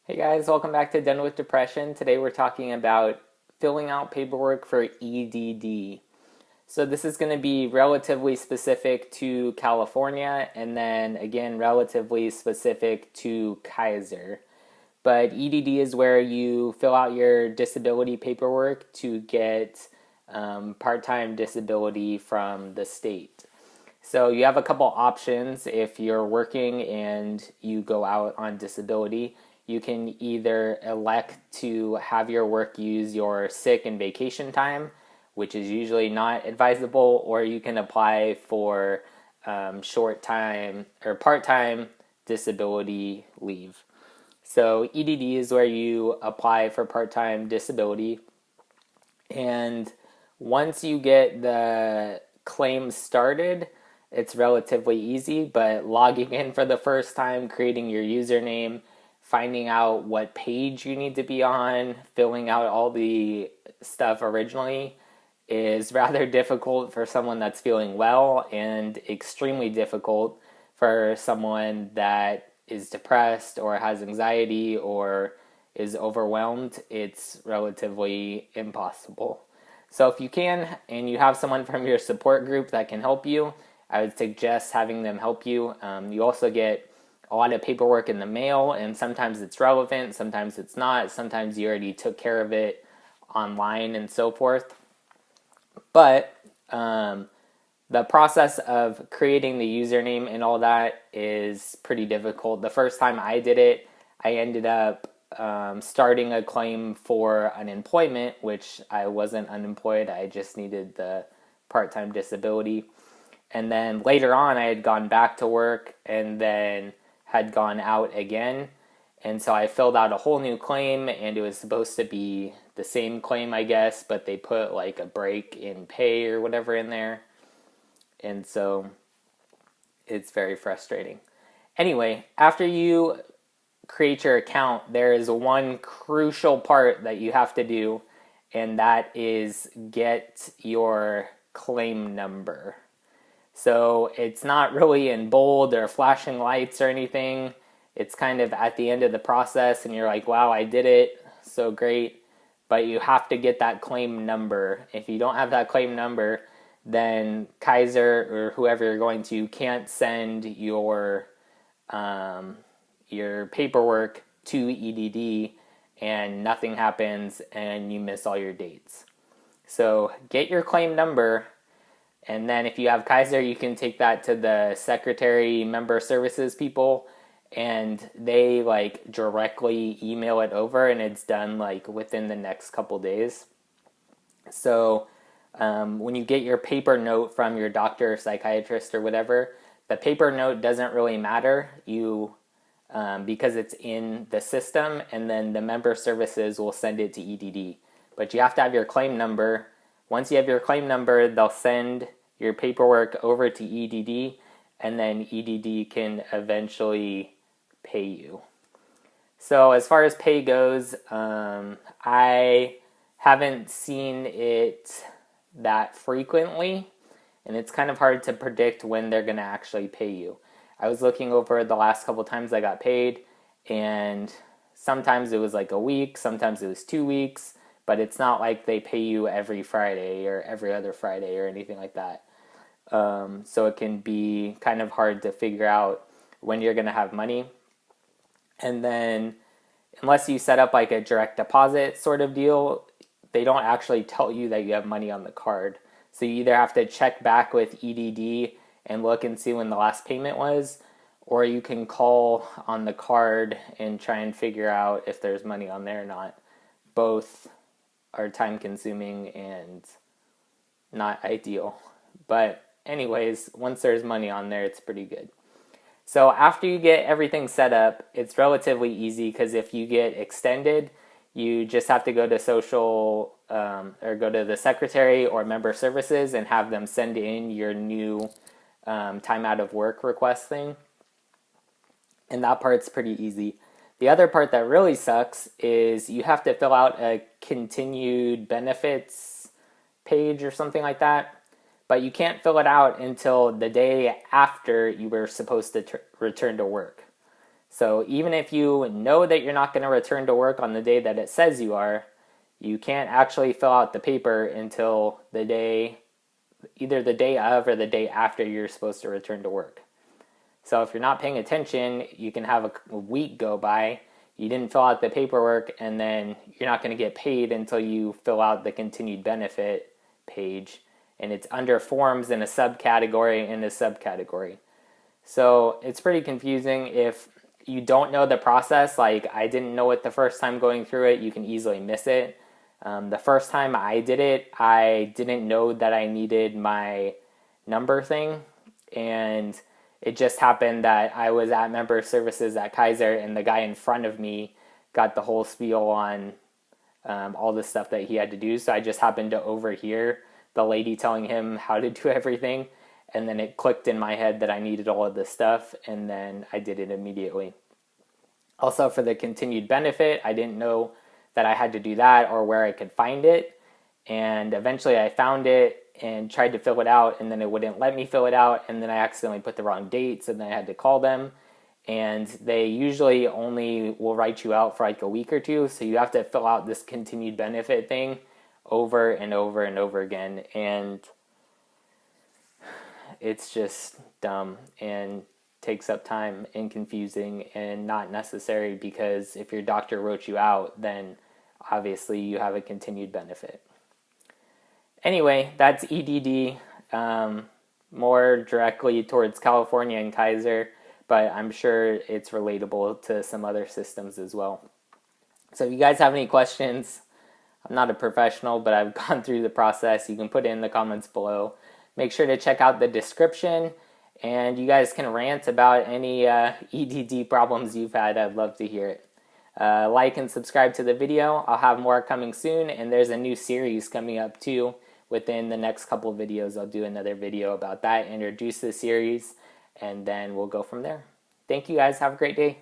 Hey guys, welcome back to Done with Depression. Today we're talking about filling out paperwork for EDD. So this is going to be relatively specific to California and then again relatively specific to Kaiser. But EDD is where you fill out your disability paperwork to get part-time disability from the state. So you have a couple options if you're working and you go out on disability. You can either elect to have your work use your sick and vacation time, which is usually not advisable, or you can apply for short time or part time disability leave. So, EDD is where you apply for part time disability, and once you get the claim started, it's relatively easy, but logging in for the first time, creating your username, finding out what page you need to be on, filling out all the stuff originally is rather difficult for someone that's feeling well and extremely difficult for someone that is depressed or has anxiety or is overwhelmed. It's relatively impossible. So if you can and you have someone from your support group that can help you, I would suggest having them help you. You also get a lot of paperwork in the mail, and sometimes it's relevant, sometimes it's not, sometimes you already took care of it online and so forth. But the process of creating the username and all that is pretty difficult. The first time I did it, I ended up starting a claim for unemployment, which I wasn't unemployed, I just needed the part-time disability. And then later on, I had gone back to work and then had gone out again. And so I filled out a whole new claim, and it was supposed to be the same claim, I guess, but they put like a break in pay or whatever in there. And so it's very frustrating. Anyway, after you create your account, there is one crucial part that you have to do, and that is get your claim number. So it's not really in bold or flashing lights or anything. It's kind of at the end of the process, and you're like, wow, I did it. So great. But you have to get that claim number. If you don't have that claim number, then Kaiser or whoever you're going to can't send your paperwork to EDD, and nothing happens, and you miss all your dates. So get your claim number. And then if you have Kaiser, you can take that to the secretary member services people, and they like directly email it over, and it's done like within the next couple days. So when you get your paper note from your doctor or psychiatrist or whatever, the paper note doesn't really matter because it's in the system, and then the member services will send it to EDD. But you have to have your claim number. Once you have your claim number, they'll send your paperwork over to EDD, and then EDD can eventually pay you. So as far as pay goes, I haven't seen it that frequently, and it's kind of hard to predict when they're going to actually pay you. I was looking over the last couple times I got paid, and sometimes it was like a week, sometimes it was 2 weeks, but it's not like they pay you every Friday or every other Friday or anything like that. So it can be kind of hard to figure out when you're going to have money. And then unless you set up like a direct deposit sort of deal, they don't actually tell you that you have money on the card. So you either have to check back with EDD and look and see when the last payment was, or you can call on the card and try and figure out if there's money on there or not. Both are time consuming and not ideal. But anyways, once there's money on there, it's pretty good. So after you get everything set up, it's relatively easy, because if you get extended, you just have to go to social or go to the secretary or member services and have them send in your new time out of work request thing. And that part's pretty easy. The other part that really sucks is you have to fill out a continued benefits page or something like that, but you can't fill it out until the day after you were supposed to return to work. So even if you know that you're not going to return to work on the day that it says you are, you can't actually fill out the paper until the day, either the day of or the day after you're supposed to return to work. So if you're not paying attention, you can have a week go by, you didn't fill out the paperwork, and then you're not going to get paid until you fill out the continued benefit page. And it's under forms in a subcategory in a subcategory. So it's pretty confusing. If you don't know the process, like I didn't know it the first time going through it, you can easily miss it. The first time I did it, I didn't know that I needed my number thing, and it just happened that I was at member services at Kaiser, and the guy in front of me got the whole spiel on all the stuff that he had to do. So I just happened to overhear the lady telling him how to do everything, and then it clicked in my head that I needed all of this stuff, and then I did it immediately. Also, for the continued benefit, I didn't know that I had to do that or where I could find it, and eventually I found it and tried to fill it out, and then it wouldn't let me fill it out, and then I accidentally put the wrong dates, and then I had to call them, and they usually only will write you out for like a week or two, so you have to fill out this continued benefit thing over and over and over again, and it's just dumb and takes up time and confusing and not necessary, because if your doctor wrote you out, then obviously you have a continued benefit. Anyway, that's EDD, more directly towards California and Kaiser, but I'm sure it's relatable to some other systems as well. So if you guys have any questions, I'm not a professional, but I've gone through the process. You can put it in the comments below. Make sure to check out the description, and you guys can rant about any EDD problems you've had. I'd love to hear it. Like and subscribe to the video. I'll have more coming soon, and there's a new series coming up too. Within the next couple of videos, I'll do another video about that, introduce the series, and then we'll go from there. Thank you guys. Have a great day.